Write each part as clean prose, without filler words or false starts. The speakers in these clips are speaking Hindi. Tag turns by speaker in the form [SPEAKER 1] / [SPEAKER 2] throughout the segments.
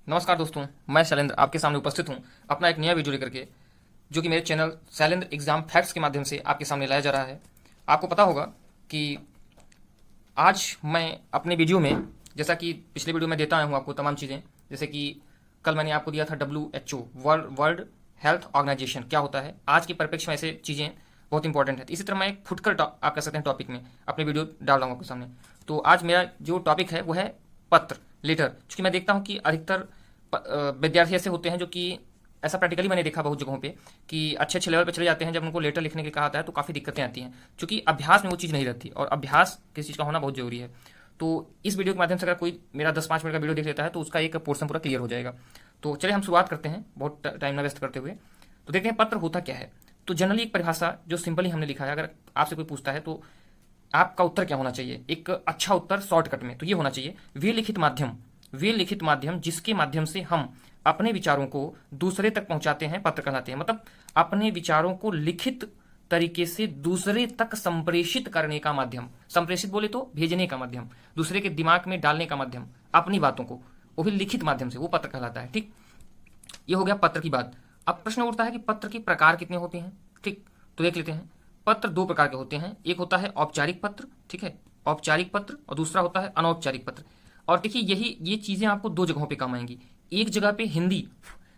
[SPEAKER 1] नमस्कार दोस्तों, मैं शैलेंद्र आपके सामने उपस्थित हूं अपना एक नया वीडियो लेकर के, जो कि मेरे चैनल शैलेंद्र एग्जाम फैक्ट्स के माध्यम से आपके सामने लाया जा रहा है। आपको पता होगा कि आज मैं अपने वीडियो में, जैसा कि पिछले वीडियो में देता आया हूं आपको तमाम चीज़ें, जैसे कि कल मैंने आपको दिया था WHO वर्ल्ड हेल्थ ऑर्गेनाइजेशन क्या होता है। आज के परिप्रेक्ष्य में ऐसे चीज़ें बहुत इंपॉर्टेंट है। इसी तरह मैं एक फुटकर आप कह सकते हैं टॉपिक में अपने वीडियो डाल रहा हूँ आपके सामने। तो आज मेरा जो टॉपिक है वो है पत्र, लेटर। क्योंकि मैं देखता हूँ कि अधिकतर विद्यार्थी ऐसे होते हैं जो कि, ऐसा प्रैक्टिकली मैंने देखा बहुत जगहों पे, कि अच्छे अच्छे लेवल पे चले जाते हैं, जब उनको लेटर लिखने के लिए कहा जाता है तो काफ़ी दिक्कतें आती हैं, क्योंकि अभ्यास में वो चीज़ नहीं रहती, और अभ्यास किसी चीज़ का होना बहुत जरूरी है। तो इस वीडियो के माध्यम से अगर कोई मेरा 10-5 मिनट का वीडियो देख लेता है तो उसका एक पोर्शन पूरा क्लियर हो जाएगा। तो चलिए हम शुरुआत करते हैं बहुत टाइम ना वेस्ट करते हुए। तो देखते हैं पत्र होता क्या है। तो जनरली एक परिभाषा जो सिंपली हमने लिखा है, अगर आपसे कोई पूछता है तो आपका उत्तर क्या होना चाहिए, एक अच्छा उत्तर शॉर्टकट में तो ये होना चाहिए, वे लिखित माध्यम जिसके माध्यम से हम अपने विचारों को दूसरे तक पहुंचाते हैं, पत्र कहलाते हैं। मतलब अपने विचारों को लिखित तरीके से दूसरे तक संप्रेषित करने का माध्यम, संप्रेषित बोले तो भेजने का माध्यम, दूसरे के दिमाग में डालने का माध्यम, अपनी बातों को, वो भी लिखित माध्यम से, वो पत्र कहलाता है। ठीक, ये हो गया पत्र की बात। अब प्रश्न उठता है कि पत्र के प्रकार कितने होते हैं। ठीक, तो देख लेते हैं। पत्र दो प्रकार के होते हैं, एक होता है औपचारिक पत्र, ठीक है, औपचारिक पत्र, और दूसरा होता है अनौपचारिक पत्र। और देखिए ये चीजें आपको दो जगहों पे काम आएंगी। एक जगह पे हिंदी,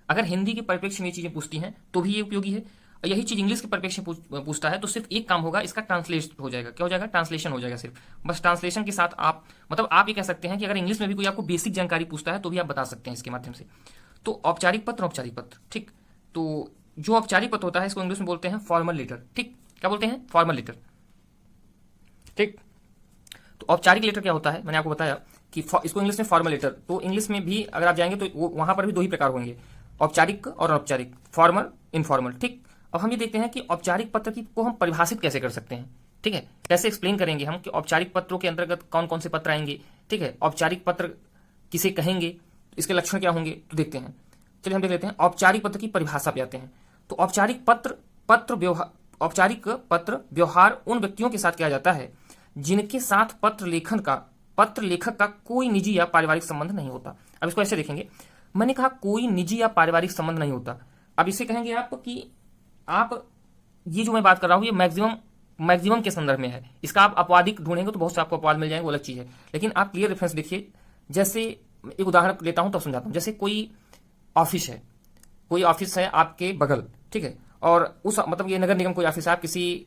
[SPEAKER 1] अगर हिंदी के परिप्रेक्ष्य में ये चीजें पूछती हैं तो भी ये उपयोगी है। यही चीज इंग्लिश के परिप्रेक्ष्य में पूछता है तो सिर्फ एक काम होगा, इसका ट्रांसलेट हो जाएगा। क्या हो जाएगा? ट्रांसलेशन हो जाएगा सिर्फ। बस ट्रांसलेशन के साथ आप, मतलब आप ये कह सकते हैं कि अगर इंग्लिश में भी कोई आपको बेसिक जानकारी पूछता है तो भी आप बता सकते हैं इसके माध्यम से। तो औपचारिक पत्र, औपचारिक पत्र, ठीक। तो जो औपचारिक पत्र होता है इसको इंग्लिश में बोलते हैं फॉर्मल लेटर। ठीक, क्या बोलते हैं? Formal letter. ठीक, तो औपचारिक लेटर क्या होता है, मैंने आपको बताया कि इसको इंग्लिश में फॉर्मल लेटर, तो इंग्लिश में भी अगर आप जाएंगे तो वहां पर भी दो ही प्रकार होंगे, औपचारिक और अनौपचारिक, फॉर्मल, इनफॉर्मल। ठीक, अब हम ये देखते हैं कि औपचारिक पत्र की को हम परिभाषित कैसे कर सकते हैं। ठीक है, कैसे एक्सप्लेन करेंगे हम कि औपचारिक पत्रों के अंतर्गत कौन कौन से पत्र आएंगे। ठीक है, औपचारिक पत्र किसे कहेंगे, इसके लक्षण क्या होंगे, तो देखते हैं। चलिए हम देख लेते हैं औपचारिक पत्र की परिभाषा पे आते हैं। तो औपचारिक पत्र व्यवहार उन व्यक्तियों के साथ किया जाता है जिनके साथ पत्र लेखक का कोई निजी या पारिवारिक संबंध नहीं होता। अब इसको ऐसे देखेंगे, मैंने कहा कोई निजी या पारिवारिक संबंध नहीं होता। अब इसे कहेंगे आप कि आप, ये जो मैं बात कर रहा हूं ये मैक्सिमम के संदर्भ में है। इसका आप अपवादिक ढूंढेंगे तो बहुत से आपको अपवाद मिल जाएंगे, वो अलग चीज है। लेकिन आप क्लियर रेफरेंस देखिए। जैसे एक उदाहरण लेता हूं तो समझाता हूं। जैसे कोई ऑफिस है आपके बगल, ठीक है, और उस, मतलब ये नगर निगम कोई ऑफिस है, आप किसी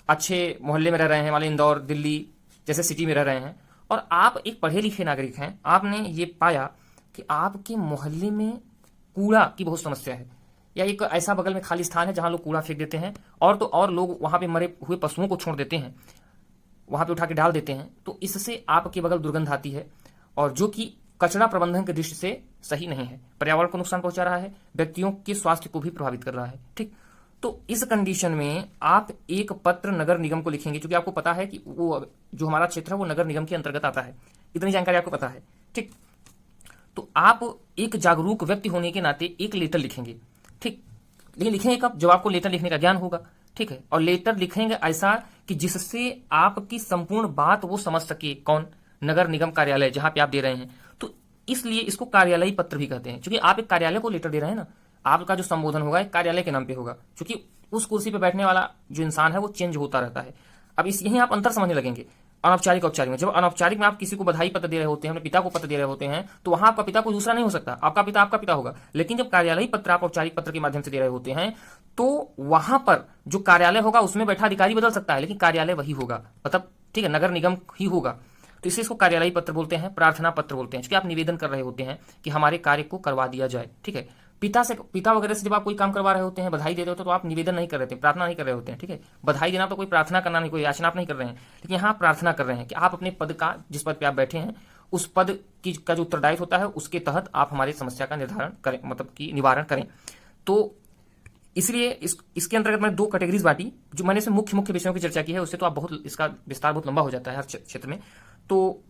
[SPEAKER 1] अच्छे मोहल्ले में रह रहे हैं, मान लो इंदौर, दिल्ली जैसे सिटी में रह रहे हैं, और आप एक पढ़े लिखे नागरिक हैं। आपने ये पाया कि आपके मोहल्ले में कूड़ा की बहुत समस्या है, या एक ऐसा बगल में खाली स्थान है जहां लोग कूड़ा फेंक देते हैं, और लोग वहां पे मरे हुए पशुओं को छोड़ देते हैं, वहां पे उठा के डाल देते हैं। तो इससे आपके बगल दुर्गंध आती है, और जो कि कचरा प्रबंधन की दृष्टि से सही नहीं है, पर्यावरण को नुकसान पहुंचा रहा है, व्यक्तियों के स्वास्थ्य को भी प्रभावित कर रहा है। ठीक, तो इस कंडीशन में आप एक पत्र नगर निगम को लिखेंगे, क्योंकि आपको पता है कि वो जो हमारा क्षेत्र है वो नगर निगम के अंतर्गत आता है, इतनी जानकारी आपको पता है। ठीक, तो आप एक जागरूक व्यक्ति होने के नाते एक लेटर लिखेंगे। ठीक, लेकिन लिखेंगे कब? जब आपको लेटर लिखने का ज्ञान होगा। ठीक है, और लेटर लिखेंगे ऐसा कि जिससे आपकी संपूर्ण बात वो समझ सके। कौन? नगर निगम कार्यालय जहां पे आप दे रहे हैं। तो इसलिए इसको कार्यालयी पत्र भी कहते हैं, क्योंकि आप एक कार्यालय को लेटर दे रहे हैं ना, आपका जो संबोधन होगा एक कार्यालय के नाम पे होगा, क्योंकि उस कुर्सी पे बैठने वाला जो इंसान है वो चेंज होता रहता है। अब यही आप अंतर समझने लगेंगे अनौपचारिक औपचारिक में। जब अनौपचारिक में आप किसी को बधाई पत्र दे रहे होते हैं, अपने पिता को पत्र दे रहे होते हैं, तो वहां आपका पिता कोई दूसरा नहीं हो सकता, आपका पिता होगा। लेकिन जब कार्यालयी पत्र आप औपचारिक पत्र के माध्यम से दे रहे होते हैं तो वहां पर जो कार्यालय होगा उसमें बैठा अधिकारी बदल सकता है, लेकिन कार्यालय वही होगा, मतलब ठीक है, नगर निगम ही होगा। तो इसलिए इसको कार्यालयी पत्र बोलते हैं, प्रार्थना पत्र बोलते हैं, क्योंकि आप निवेदन कर रहे होते हैं कि हमारे कार्य को करवा दिया जाए। ठीक है, पिता वगैरह से जब आप कोई काम करवा रहे होते हैं, बधाई दे रहे होते हैं, तो आप निवेदन नहीं कर रहे थे, प्रार्थना नहीं कर रहे होते हैं। ठीक है, बधाई देना तो कोई प्रार्थना करना नहीं, कोई याचना आप नहीं कर रहे हैं, लेकिन यहाँ प्रार्थना कर रहे हैं कि आप अपने पद का, जिस पद पे आप बैठे हैं, उस पद की का जो उत्तरदायित्व होता है उसके तहत आप हमारी समस्या का निर्धारण करें, मतलब कि निवारण करें। तो इसलिए इसके अंतर्गत मैंने दो कैटेगरीज बांटी, जो मैंने इसमें मुख्य विषयों की चर्चा की है, उससे तो आप बहुत, इसका विस्तार बहुत लंबा हो जाता है हर क्षेत्र में। तो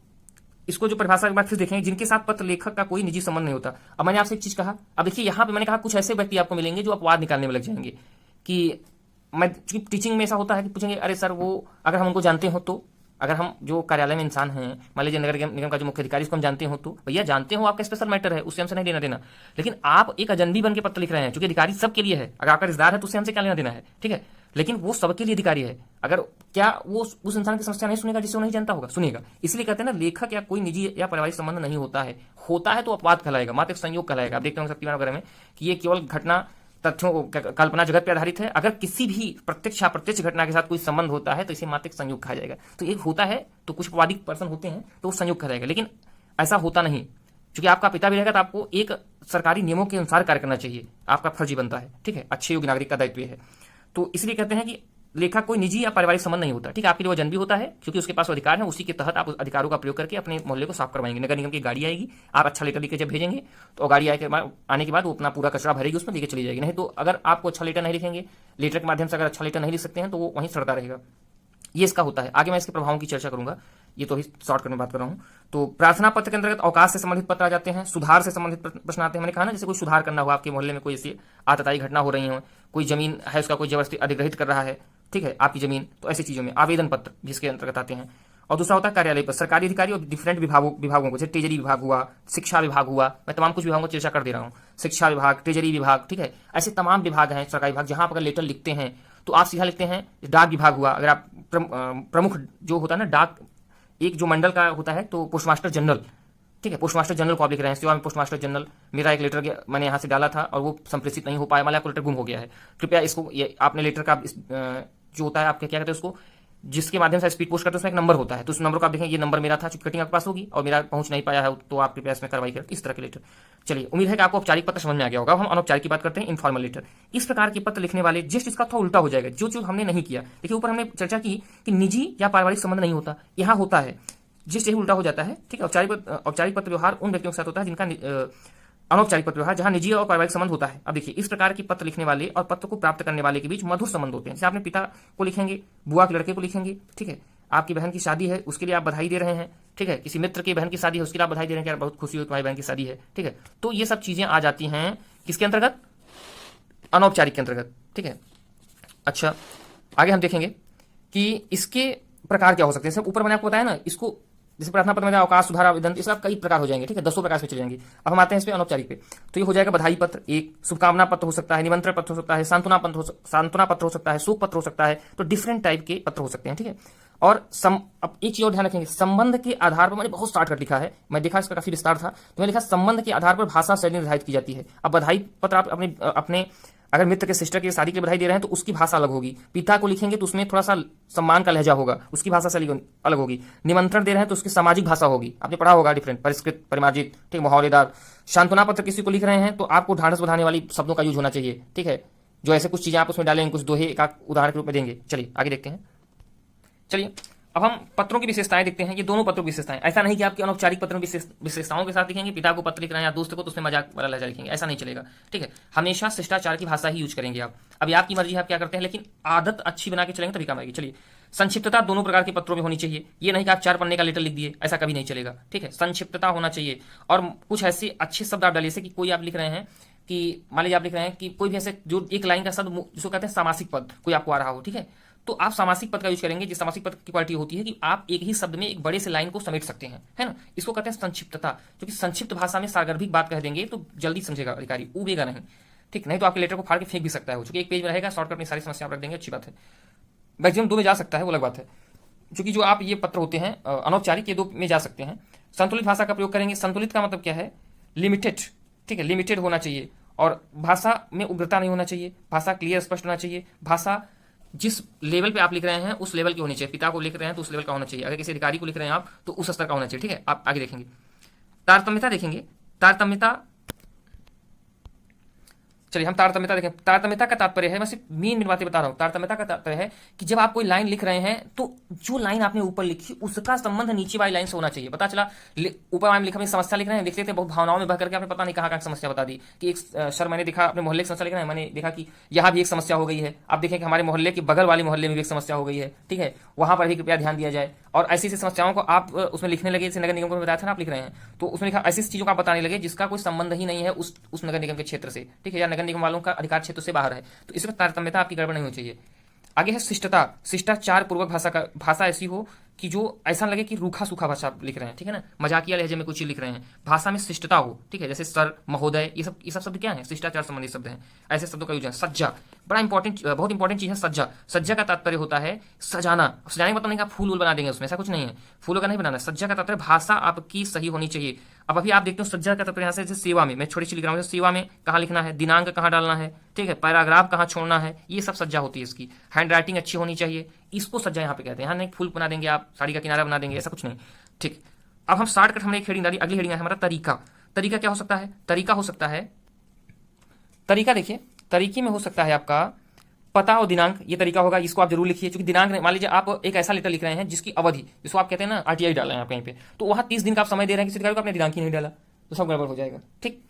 [SPEAKER 1] इसको जो परिभाषा के बाद फिर देखेंगे, जिनके साथ पत्र लेखक का कोई निजी संबंध नहीं होता। अब मैंने आपसे एक चीज कहा, अब देखिए यहाँ पे मैंने कहा कुछ ऐसे व्यक्ति आपको मिलेंगे जो अपवाद निकालने में लग जाएंगे कि मैं, टीचिंग में ऐसा होता है कि पूछेंगे, अरे सर वो अगर हम उनको जानते हो तो अगर हम जो कार्यालय में इंसान हैं, मान लीजिए नगर निगम का जो मुख्य अधिकारी, उसको हम जानते हो, तो भैया जानते हो आपका स्पेशल मैटर है, उससे हमसे नहीं लेना देना। लेकिन आप एक अजनबी बन के पत्र लिख रहे हैं, क्योंकि अधिकारी सबके लिए है। अगर आपका रिश्तेदार है तो उससे हमसे क्या लेना देना है, ठीक है, लेकिन वो सबके लिए अधिकारी है। अगर क्या वो उस इंसान की समस्या नहीं सुनेगा जिसे वो नहीं जानता होगा? सुनेगा। इसलिए कहते हैं ना, लेखक या कोई निजी या पारिवारिक संबंध नहीं होता है। होता है तो अपवाद कहलाएगा, मात्र एक संयोग कहलाएगा। आप देखते होंगे शक्तिमान वगैरह में कि ये केवल घटना, तथ्यों, कल्पना जगत पर आधारित है। अगर किसी भी प्रत्यक्ष अप्रत्यक्ष घटना के साथ कोई संबंध होता है तो इसे मात्र एक संयोग कहा जाएगा। तो एक होता है तो कुछ अपवादिक पर्सन होते हैं तो वो संयोग कहा जाएगा, लेकिन ऐसा होता नहीं। क्योंकि आपका पिता भी रहेगा तो आपको एक सरकारी नियमों के अनुसार कार्य करना चाहिए, आपका फर्ज ही बनता है, ठीक है, अच्छे योग्य नागरिक का दायित्व है। तो इसलिए कहते हैं कि लेखक कोई निजी या पारिवारिक संबंध नहीं होता, ठीक है। आपके लिए वो जन भी होता है क्योंकि उसके पास वो अधिकार है, उसी के तहत आप उस अधिकारों का प्रयोग करके अपने मोहल्ले को साफ करवाएंगे। नगर निगम की गाड़ी आएगी, आप अच्छा लेटर लिखे जब भेजेंगे तो गाड़ी आने के बाद वो अपना पूरा कचरा भरेगी, उसमें लेके चली जाएगी। नहीं तो अगर आपको अच्छा लेटर नहीं लिखेंगे, लेटर के माध्यम से अगर अच्छा लेटर नहीं लिख सकते हैं तो वो वहीं सड़ता रहेगा। ये इसका होता है। आगे मैं इसके प्रभावों की चर्चा करूंगा, ये तो अभी शॉर्टकट में बात कर रहा हूं। तो प्रार्थना पत्र के अंतर्गत अवकाश से संबंधित पत्र आ जाते हैं, सुधार से संबंधित प्रश्न आते हैं। मैंने कहा ना, जैसे कोई सुधार करना हुआ, आपके मोहल्ले में कोई ऐसी आतताई घटना हो रही हो, कोई जमीन है उसका कोई जबरदस्ती अधिग्रहित कर रहा है, ठीक है, आपकी जमीन, तो ऐसी चीजों में आवेदन पत्र जिसके अंतर्गत आते हैं। और दूसरा होता है कार्यालय पर सरकारी अधिकारी और डिफरेंट विभागों को, जैसे ट्रेजरी विभाग हुआ, शिक्षा विभाग हुआ, मैं तमाम कुछ विभागों को चर्चा कर दे रहा हूँ। शिक्षा विभाग, ट्रेजरी विभाग, ठीक है, ऐसे तमाम विभाग हैं सरकारी विभाग, जहां आप अगर लेटर लिखते हैं तो आप सीधा लिखते हैं। डाक विभाग हुआ, अगर आप प्रमुख जो होता है ना डाक, एक जो मंडल का होता है, तो पोस्टमास्टर जनरल, ठीक है, पोस्टमास्टर जनरल को आप लिख रहे हैं, सेवा में पोस्टमास्टर जनरल। मेरा एक लेटर मैंने यहाँ से डाला था और वो संप्रेषित नहीं हो पाया, मान लिया आपको लेटर गुम हो गया है, कृपया इसको, ये आपने लेटर का जो होता है आपके क्या कहते हैं उसको, जिसके माध्यम से स्पीड पोस्ट करते हैं, उसमें एक नंबर होता है, तो उस नंबर को आप देखें, ये नंबर मेरा था, चूंकि कटिंग आपके पास होगी और मेरा पहुंच नहीं पाया है, तो आप कृपया इसमें कार्रवाई करें। इस तरह के लेटर। चलिए, उम्मीद है कि आपको औपचारिक पत्र समझ में आ गया होगा। हम अनौपचारिक की बात करते हैं, इनफॉर्मल लेटर। इस प्रकार के पत्र लिखने वाले, जस्ट इसका थोड़ा उल्टा हो जाएगा, जो हमने नहीं किया। देखिए, ऊपर हमने चर्चा की कि निजी या पारिवारिक संबंध नहीं होता, यहाँ होता है, जिस यही उल्टा हो जाता है, ठीक है। औपचारिक पत्र व्यवहार उन व्यक्तियों के साथ होता है जिनका अनौपचारिक पत्र व्यवहार, जहां निजी और पारिवारिक संबंध होता है। अब देखिए, इस प्रकार के पत्र लिखने वाले और पत्र को प्राप्त करने वाले के बीच मधुर संबंध होते हैं। जैसे आपने पिता को लिखेंगे, बुआ के लड़के को लिखेंगे, ठीक है, आपकी बहन की शादी है उसके लिए आप बधाई दे रहे हैं, ठीक है, किसी मित्र की बहन की शादी है उसके लिए आप बधाई दे रहे हैं कि यार बहुत खुशी हुई तुम्हारी बहन की शादी है, ठीक है। तो ये सब चीजें आ जाती हैं किसके अंतर्गत? अनौपचारिक के अंतर्गत, ठीक है। अच्छा, आगे हम देखेंगे कि इसके प्रकार क्या हो सकते हैं। सब ऊपर मैंने आपको बताया ना, इसको जैसे प्रार्थना पत्र में अवकाश, सुधार, आवेदन, इसका कई प्रकार हो जाएंगे, ठीक है, 10 प्रकार से चले जाएंगे। अब हम आते हैं इस पे अनौपचारिक पे। तो ये हो जाएगा बधाई पत्र, एक शुभकामना पत्र हो सकता है, निमंत्रण पत्र हो सकता है, सांत्वना पत्र हो सकता है, शोक पत्र हो सकता है। तो डिफरेंट टाइप के पत्र हो सकते हैं, ठीक है। और अब एक चीज और ध्यान रखेंगे, संबंध के आधार पर, मैंने बहुत शॉर्टकट लिखा है, मैं देखा इसका काफी विस्तार था, तो मैंने लिखा संबंध के आधार पर भाषा शैली निर्धारित की जाती है। अब बधाई पत्र आप अपने अगर मित्र के सिस्टर की शादी के लिए बधाई दे रहे हैं तो उसकी भाषा अलग होगी। पिता को लिखेंगे तो उसमें थोड़ा सा सम्मान का लहजा होगा, उसकी भाषा शैली अलग होगी। निमंत्रण दे रहे हैं तो उसकी सामाजिक भाषा होगी, आपने पढ़ा होगा, डिफरेंट, परिष्कृत, परिमार्जित, ठीक, मुहावरेदार। सांत्वना पत्र किसी को लिख रहे हैं तो आपको ढांढस बधाने वाली शब्दों का यूज होना चाहिए, ठीक है, जो ऐसे कुछ चीजें आप उसमें डालेंगे, कुछ दोहे एक उदाहरण के रूप में देंगे। चलिए आगे देखते हैं। चलिए, अब हम पत्रों की विशेषताएं देखते हैं। ये दोनों पत्रों की विशेषताएं, ऐसा नहीं कि आपके अनौपचारिक पत्रों की विशेषताओं के साथ लिखेंगे, पिता को पत्र लिख रहे हैं या दोस्त को तो उसमें मजाक वाला लहजा लिखेंगे, ऐसा नहीं चलेगा, ठीक है। हमेशा शिष्टाचार की भाषा ही यूज करेंगे आप। अभी आपकी मर्जी है आप क्या करते हैं, लेकिन आदत अच्छी बना के चलेंगे तभी काम आएगी। चलिए, संक्षिप्तता दोनों प्रकार के पत्रों में होनी चाहिए। ये नहीं कि आप 4 पन्ने का लेटर लिख दिए, ऐसा कभी नहीं चलेगा, ठीक है। संक्षिप्तता होना चाहिए और कुछ ऐसे अच्छे शब्द आप डालिए, जैसे कि कोई आप लिख रहे हैं कि मान लीजिए आप लिख रहे हैं कि कोई भी ऐसे जो एक लाइन का शब्द जिसको कहते हैं सामासिक पद, कोई आपको आ रहा हो, ठीक है, तो आप सामासिक पद का यूज करेंगे। जिस सामासिक पद की क्वालिटी होती है कि आप एक ही शब्द में एक बड़े से लाइन को समेट सकते हैं, है ना, इसको कहते हैं संक्षिप्तता। क्योंकि संक्षिप्त भाषा में सार्वगर्भिक बात कह देंगे तो जल्दी समझेगा अधिकारी, उबेगा नहीं, ठीक, नहीं तो आपके लेटर को फाड़ के फेंक भी सकता है, क्योंकि एक पेज में रहेगा, शॉर्टकट में सारी समस्या आप रख देंगे, अच्छी बात है। मैक्सिमम 2 में जा सकता है, वो अलग बात है, क्योंकि जो आप ये पत्र होते हैं अनौपचारिक, ये 2 में जा सकते हैं। संतुलित भाषा का प्रयोग करेंगे। संतुलित का मतलब क्या है? लिमिटेड, ठीक है, लिमिटेड होना चाहिए और भाषा में उग्रता नहीं होना चाहिए, भाषा क्लियर स्पष्ट होना चाहिए। भाषा जिस लेवल पे आप लिख रहे हैं उस लेवल की होनी चाहिए। पिता को लिख रहे हैं तो उस लेवल का होना चाहिए, अगर किसी अधिकारी को लिख रहे हैं आप तो उस स्तर का होना चाहिए, ठीक है। आप आगे देखेंगे, तारतम्यता देखेंगे। तारतम्यता, चलिए हम तारतम्यता देखें। तारतम्यता का तात्पर्य है, मैं सिर्फ मेन बातें बता रहा हूं। तारतम्यता का तात्पर्य है कि जब आप कोई लाइन लिख रहे हैं तो जो लाइन आपने ऊपर लिखी उसका संबंध नीचे वाली लाइन से होना चाहिए। पता चला ऊपर लाइन लिखा, समस्या लिख रहे हैं, लिख लेते हैं बहुत भावनाओं में बह करके, आपने पता नहीं कहाँ समस्या बता दी कि एक सर मैंने देखा अपने मोहल्ले की समस्या लिख रहे हैं, मैंने देखा कि यहाँ भी एक समस्या हो गई है। आप देखें कि हमारे मोहल्ले के बगल वाले मोहल्ले में भी एक समस्या हो गई है, ठीक है, वहां पर भी कृपया ध्यान दिया जाए। और ऐसी ऐसी समस्याओं को आप उसमें लिखने लगे, जैसे नगर निगम को बताया था ना आप लिख रहे हैं, तो उसमें लिखा ऐसी चीजों को आप बताने लगे जिसका कोई संबंध ही नहीं है उस नगर निगम के क्षेत्र से, ठीक है, या नगर निगम वालों का अधिकार क्षेत्र से बाहर है, तो इसमें तारतम्यता आपकी गड़बड़ नहीं होनी चाहिए। आगे है शिष्टता, शिष्टाचार पूर्वक भाषा का, भाषा ऐसी हो कि जो ऐसा लगे कि रूखा सूखा भाषा लिख रहे हैं, ठीक है ना, मजाकिया लहजे में कुछ लिख रहे हैं, भाषा में शिष्टता हो, ठीक है, जैसे सर, महोदय, ये सब शब्द क्या है, शिष्टाचार संबंधी शब्द हैं, ऐसे शब्दों का यूज है। सज्जा, बड़ा इंपॉर्टेंट, बहुत इंपॉर्टेंट चीज है सज्जा। सज्जा का तात्पर्य होता है सजाना। सजाने का मतलब नहीं कि आप फूल वूल बना देंगे उसमें, ऐसा कुछ नहीं है, फूलों का नहीं बनाना। सज्जा का तात्पर्य भाषा आपकी सही होनी चाहिए। अब अभी आप देखते हो सज्जा का तात्पर्य यहाँ से, जैसे सेवा में, मैं छोटी सी लिख रहा हूँ, सेवा में कहाँ लिखना है, दिनांक कहाँ डालना है, ठीक है, पैराग्राफ कहाँ छोड़ना है, ये सब सज्जा होती है इसकी। हैंड राइटिंग अच्छी होनी चाहिए, इसको सज्जा यहाँ पे कहते हैं। यहाँ नहीं फूल बना देंगे आप, साड़ी का किनारा बना देंगे, ऐसा कुछ नहीं, ठीक। अब हम शॉर्टकट, हमने एक हेडिंग डाली, अगली हेडिंग है हमारा तरीका। तरीका क्या हो सकता है, तरीका हो सकता है, तरीका देखिए, तरीके में हो सकता है आपका पता और दिनांक, ये तरीका होगा, इसको आप जरूर लिखिए। क्योंकि दिनांक, मान लीजिए आप एक ऐसा लेटर लिख रहे हैं जिसकी अवधि, जिसको आप कहते हैं ना आरटीआई डाला है कहीं पे, तो वहां 30 दिन का आप समय दे रहे हैं किसी प्रकार का, आपने दिनांक ही नहीं डाला, तो सब गड़बड़ हो जाएगा, ठीक।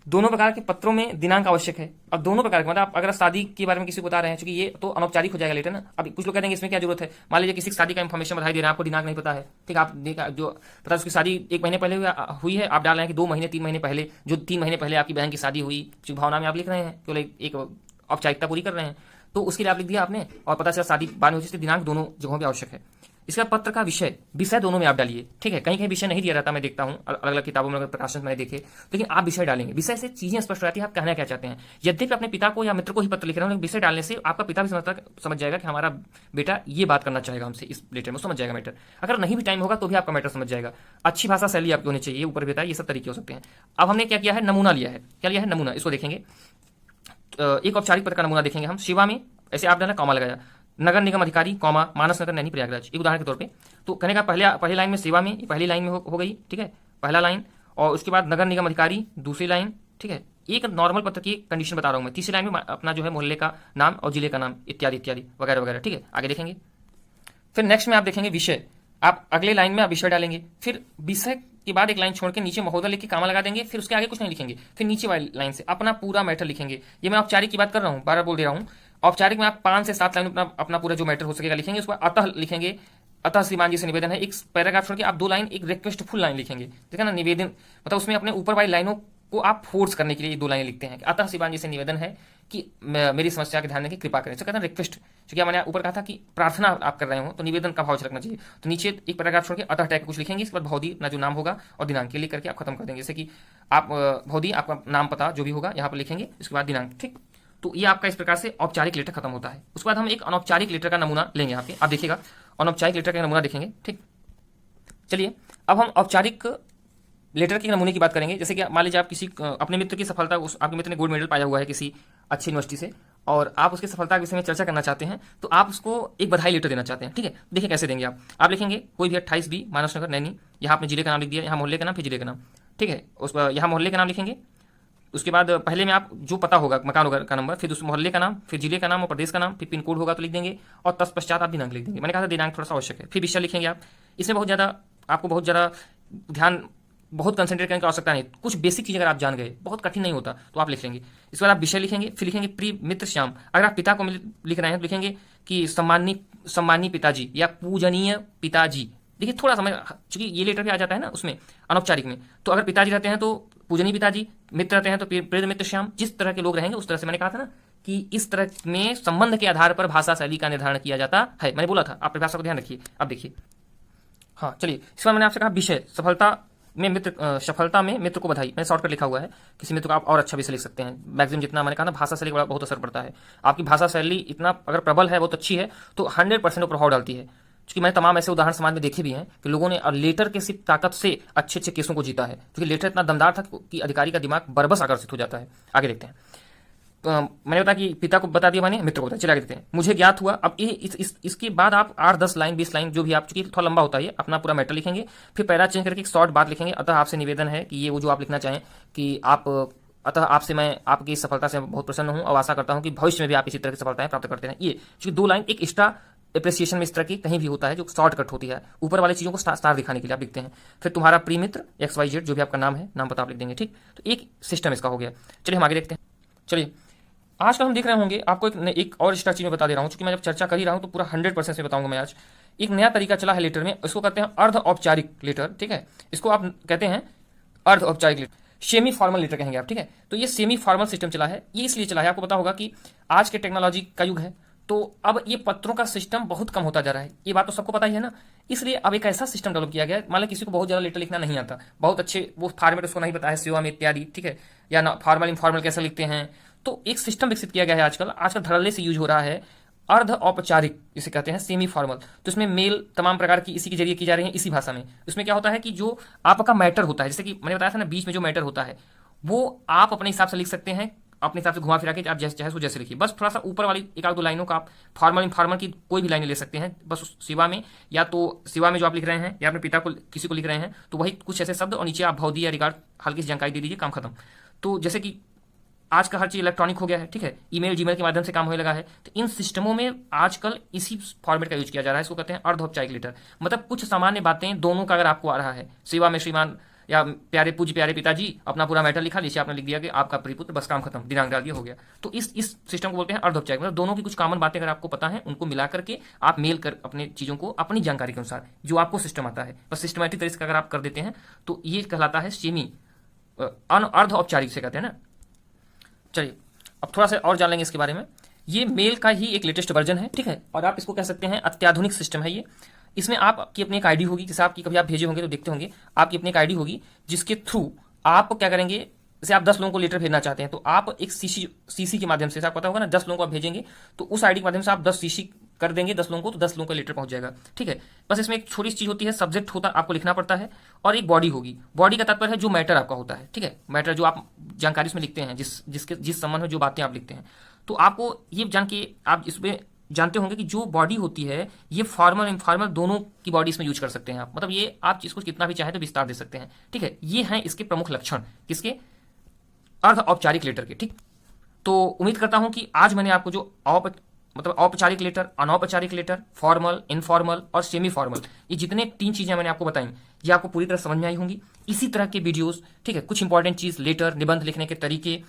[SPEAKER 1] दोनों प्रकार के पत्रों में दिनांक आवश्यक है। अब दोनों प्रकार के, मतलब आप अगर शादी के बारे में किसी को बता रहे हैं, क्योंकि ये तो अनौपचारिक हो जाएगा लेटर ना। अब कुछ लोग कहते हैं इसमें क्या जरूरत है, मान लीजिए किसी की शादी का इन्फॉर्मेशन बधाई दे रहे हैं, आपको दिनांक नहीं पता है, ठीक, आप जो पता उसकी शादी 1 महीने पहले हुई है, आप डाल रहे हैं कि 2 महीने 3 महीने पहले, जो 3 महीने पहले आपकी बहन की शादी हुई, भावना में आप लिख रहे हैं, केवल एक औपचारिकता पूरी कर रहे हैं, तो उसके लिए आप लिख दिया आपने, और पता चला शादी बाद में हुई, दिनांक दोनों जगहों पर आवश्यक है। इसका पत्र का विषय, विषय दोनों में आप डालिए, ठीक है। कहीं कहीं विषय नहीं दिया रहता, मैं देखता हूं अलग अलग किताबों में, प्रकाशन मैंने देखे, लेकिन आप विषय डालेंगे, विषय से चीजें स्पष्ट रहती है, आप कहना क्या चाहते हैं। यद्यपि अपने पिता को या मित्र को ही पत्र लिख रहे हैं, विषय डालने से आपका पिता भी समझ जाएगा कि हमारा बेटा ये बात करना चाहेगा हमसे इस लेटर में, समझ जाएगा मैटर। अगर नहीं भी टाइम होगा तो भी आपका मैटर समझ जाएगा। अच्छी भाषा शैली आपकी होनी चाहिए, ऊपर बेटा, ये सब तरीके हो सकते हैं। अब हमने क्या किया है, नमूना लिया है। क्या लिया है, नमूना, इसको देखेंगे। एक औपचारिक पत्र का नमूना देखेंगे हम। सेवा में ऐसे आप डाला, कॉमा लगाया, नगर निगम अधिकारी, कॉमा, मानस नगर नैनी प्रयागराज, एक उदाहरण के तौर पे। तो कहने का पहली लाइन में सेवा में, ये पहली लाइन में हो गई, ठीक है, पहला लाइन, और उसके बाद नगर निगम अधिकारी दूसरी लाइन, ठीक है। एक नॉर्मल पत्र की कंडीशन बता रहा हूं मैं। तीसरी लाइन में अपना जो है मोहल्ले का नाम और जिले का नाम, इत्यादि इत्यादि वगैरह वगैरह, ठीक है। आगे देखेंगे। फिर नेक्स्ट में आप देखेंगे विषय, आप अगले लाइन में आप विषय डालेंगे, फिर विषय के बाद एक लाइन छोड़ के नीचे महोदय लिख के कॉमा लगा देंगे, फिर उसके आगे कुछ नहीं लिखेंगे, फिर नीचे वाली लाइन से अपना पूरा मैटर लिखेंगे। ये मैं औपचारिक की बात कर रहा हूँ, बार बोल दे रहा हूँ। औपचारिक में आप 5 से 7 लाइन अपना पूरा जो मैटर हो सकेगा लिखेंगे। उसको अतः लिखेंगे, अतः श्रीमान जी से निवेदन है, एक पैराग्राफ छोड़ के आप 2 लाइन एक रिक्वेस्टफुल लाइन लिखेंगे, ठीक है ना। निवेदन मतलब उसमें अपने ऊपर वाली लाइनों को आप फोर्स करने के लिए 2 लाइनें लिखते हैं कि अतः श्रीमान जी से निवेदन है कि मेरी समस्या के ध्यान दें कि कृपा करें। तो कहते हैं रिक्वेस्ट, क्योंकि मैंने ऊपर कहा था कि प्रार्थना आप कर रहे हो, तो निवेदन का भाव रखना चाहिए। तो नीचे एक पैराग्राफ छोड़ के अतः टाइप कुछ लिखेंगे, इसके बाद भौदी ना जो नाम होगा और दिनांक के लिख करके आप खत्म कर देंगे। जैसे कि आप भौदी, आपका नाम पता जो भी होगा यहाँ पर लिखेंगे, इसके बाद दिनांक, ठीक। तो ये आपका इस प्रकार से औपचारिक लेटर खत्म होता है। उसके बाद हम एक अनौपचारिक लेटर का नमूना लेंगे यहाँ पे, आप देखिएगा, अनौपचारिक लेटर का नमूना देखेंगे, ठीक। चलिए अब हम औपचारिक लेटर के नमूने की बात करेंगे। जैसे कि मान लीजिए आप किसी अपने मित्र की सफलता, आपके मित्र ने गोल्ड मेडल पाया हुआ है किसी अच्छी यूनिवर्सिटी से, और आप उसकी सफलता के विषय में चर्चा करना चाहते हैं, तो आप उसको एक बधाई लेटर देना चाहते हैं, ठीक है। देखिए कैसे देंगे आप लिखेंगे कोई भी 28B मानस नगर नैनी, यहाँ आपने जिले का नाम लिख दिया, यहाँ मोहल्ले का नाम, फिर जिले का नाम, ठीक है। उस यहाँ मोहल्ले का नाम लिखेंगे, उसके बाद पहले में आप जो पता होगा मकान का नंबर, फिर उस मोहल्ले का नाम, फिर जिले का नाम और प्रदेश का नाम, फिर पिन कोड होगा तो लिख देंगे, और तत्पश्चात आप दिनांक लिख देंगे। मैंने कहा था दिनांक थोड़ा सा आवश्यक है। फिर विषय लिखेंगे आप, इसमें आपको बहुत ज़्यादा ध्यान, बहुत कंसंट्रेट करने की आवश्यकता नहीं, कुछ बेसिक चीज़ अगर आप जान गए, बहुत कठिन नहीं होता, तो आप लिख लेंगे। इसके बाद आप विषय लिखेंगे, फिर लिखेंगे प्रिय मित्र श्याम। अगर आप पिता को लिख रहे हैं तो लिखेंगे कि सम्माननीय पिताजी या पूजनीय पिताजी। देखिए थोड़ा समय, चूंकि ये लेटर भी आ जाता है ना उसमें अनौपचारिक में, तो अगर पिताजी रहते हैं तो पूजनीय पिताजी, मित्र रहते हैं तो प्रिय मित्र श्याम। जिस तरह के लोग रहेंगे उस तरह से, मैंने कहा था ना कि इस तरह में संबंध के आधार पर भाषा शैली का निर्धारण किया जाता है। मैंने बोला था, आप भाषा को ध्यान रखिए। अब देखिए, हाँ चलिए, इस बार मैंने आपसे कहा विषय सफलता में मित्र को बधाई, मैंने शॉर्टकट लिखा हुआ है। किसी मित्र को आप और अच्छा विषय लिख सकते हैं, मैक्सिमम जितना, मैंने कहा ना भाषा शैली का बहुत असर पड़ता है। आपकी भाषा शैली इतना अगर प्रबल है, बहुत अच्छी है, तो 100% प्रभाव डालती है। क्योंकि मैंने तमाम ऐसे उदाहरण समाज में देखे भी हैं कि लोगों ने लेटर के सिर्फ ताकत से अच्छे अच्छे केसों को जीता है, क्योंकि लेटर इतना दमदार था कि अधिकारी का दिमाग बरबस आकर्षित हो जाता है। आगे देखते हैं। मैंने बताया कि पिता को बता दिया, मैंने मित्र को बताया। चलिए आगे देखते हैं। मुझे ज्ञात हुआ, अब इसके बाद आप 8-10 लाइन 20 लाइन जो भी आप, चूंकि थोड़ा लंबा होता है, अपना पूरा मैटर लिखेंगे, फिर पैरा चेंज करके एक शॉर्ट बात लिखेंगे। अतः आपसे निवेदन है कि ये वो जो आप लिखना चाहें कि आप, अतः आपसे मैं आपकी सफलता से बहुत प्रसन्न हूं और आशा करता हूं कि भविष्य में भी आप इसी तरह की सफलताएं प्राप्त करते हैं। ये चूंकि 2 लाइन एक एक्स्ट्रा एप्रिसिएशन में इस तरह की कहीं भी होता है जो शॉर्टकट होती है, ऊपर वाली चीज़ों को स्टार दिखाने के लिए आप लिखते हैं। फिर तुम्हारा प्रिय मित्र XYZ जो भी आपका नाम है, नाम पता आप लिख देंगे, ठीक। तो एक सिस्टम इसका हो गया। चलिए हम आगे देखते हैं। चलिए आज का हम देख रहे होंगे, आपको एक और एक्स्ट्रा चीज़ में बता दे रहा हूँ, क्योंकि मैं जब चर्चा कर ही रहा हूँ तो पूरा 100% से बताऊंगा मैं आज। एक नया तरीका चला है लेटर में, इसको कहते हैं अर्ध औपचारिक लेटर, ठीक है। इसको आप कहते हैं अर्ध औपचारिक लेटर, सेमी फॉर्मल लेटर कहेंगे आप, ठीक है। तो ये सेमी फॉर्मल सिस्टम चला है, ये इसलिए चला है, आपको पता होगा कि आज के टेक्नोलॉजी का युग है, तो अब ये पत्रों का सिस्टम बहुत कम होता जा रहा है, ये बात तो सबको पता ही है ना। इसलिए अब एक ऐसा सिस्टम डेवलप किया गया है, मान लो किसी को बहुत ज़्यादा लेटर लिखना नहीं आता, बहुत अच्छे वो फॉर्मेट उसको नहीं पता है, सेवा में इत्यादि, ठीक है, या ना फॉर्मल इनफॉर्मल कैसे लिखते हैं, तो एक सिस्टम विकसित किया गया है आजकल धड़ल्ले से यूज हो रहा है, अर्ध औपचारिक इसे कहते हैं, सेमी फॉर्मल। तो इसमें मेल तमाम प्रकार की इसी के जरिए की जा रही है, इसी भाषा में। इसमें क्या होता है कि जो आपका मैटर होता है, जैसे कि मैंने बताया था ना, बीच में जो मैटर होता है वो आप अपने हिसाब से लिख सकते हैं, अपने हिसाब से घुमा फिरा के आप जैसे चाहे जैसे लिखिए। बस थोड़ा सा ऊपर वाली एक आध दो लाइनों का आप फॉर्मल इनफॉर्मल की कोई भी लाइनें ले सकते हैं, बस उस सिवा में, या तो सिवा में जो आप लिख रहे हैं या अपने पिता को किसी को लिख रहे हैं तो वही कुछ ऐसे शब्द, और नीचे आप भौदी या रिगार्ड हल्की सी जानकारी दे दीजिए, काम खत्म। तो जैसे कि आज का हर चीज इलेक्ट्रॉनिक हो गया है, ठीक है, ईमेल जीमेल के माध्यम से काम होने लगा है, तो इन सिस्टमों में आजकल इसी फॉर्मेट का यूज किया जा रहा है। इसको कहते हैं अर्धौपचारिक लेटर। मतलब कुछ सामान्य बातें दोनों का अगर आपको आ रहा है, सेवा में श्रीमान या प्यारे पूज्य प्यारे पिताजी, अपना पूरा मैटर लिखा, नीचे आपने लिख दिया कि आपका प्रियपुत्र, बस काम खत्म, दिनांक डाल दिया, हो गया। तो इस सिस्टम को बोलते हैं अर्धौपचारिक। मतलब दोनों की कुछ कॉमन बातें अगर आपको पता है, उनको मिला करके आप मेल कर अपने चीजों को अपनी जानकारी के अनुसार जो आपको सिस्टम आता है, बस सिस्टमेटिक तरीके से अगर आप कर देते हैं तो ये कहलाता है सेमी अर्ध औपचारिक से कहते हैं ना। चलिए अब थोड़ा सा और जान लेंगे इसके बारे में। ये मेल का ही एक लेटेस्ट वर्जन है, ठीक है, और आप इसको कह सकते हैं अत्याधुनिक सिस्टम है ये। इसमें आपकी अपनी एक आईडी होगी, जैसे आपकी कभी आप भेजे होंगे तो देखते होंगे, आपकी अपनी एक आईडी होगी जिसके थ्रू आप क्या करेंगे, जैसे आप 10 लोगों को लेटर भेजना चाहते हैं तो आप एक सीसी के माध्यम से, आपको पता होगा ना, 10 लोगों को आप भेजेंगे तो उस आईडी के माध्यम से आप 10 सीसी कर देंगे 10 लोगों को, तो 10 लोगों का लेटर पहुंच जाएगा, ठीक है। बस इसमें एक छोटी सी चीज होती है, सब्जेक्ट होता आपको लिखना पड़ता है, और एक बॉडी होगी। बॉडी का तात्पर्य है जो मैटर आपका होता है, ठीक है, मैटर जो आप जानकारी इसमें लिखते हैं, जिस संबंध में जो बातें आप लिखते हैं। तो आपको ये जान के आप इसमें जानते होंगे कि जो बॉडी होती है ये फॉर्मल इनफॉर्मल दोनों की बॉडी इसमें यूज कर सकते हैं आप, मतलब ये आप इसको कितना भी चाहे तो विस्तार दे सकते हैं, ठीक है। ये हैं इसके प्रमुख लक्षण, किसके, अर्ध औपचारिक लेटर के, ठीक। तो उम्मीद करता हूं कि आज मैंने आपको जो मतलब औपचारिक लेटर, अनौपचारिक लेटर, फॉर्मल, इनफॉर्मल और सेमी फॉर्मल, ये जितने 3 चीजें मैंने आपको बताई, ये आपको पूरी तरह समझ में आई होंगी। इसी तरह के वीडियोस, ठीक है, कुछ इंपॉर्टेंट चीज, लेटर, निबंध लिखने के तरीके,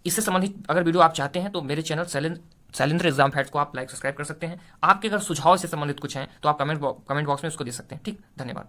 [SPEAKER 1] इससे संबंधित अगर वीडियो आप चाहते हैं तो मेरे चैनल शैलेंद्र एग्जाम फैक्ट्स को आप लाइक सब्सक्राइब कर सकते हैं। आपके अगर सुझाव से संबंधित कुछ हैं तो आप कमेंट बॉक्स में उसको दे सकते हैं, ठीक। धन्यवाद।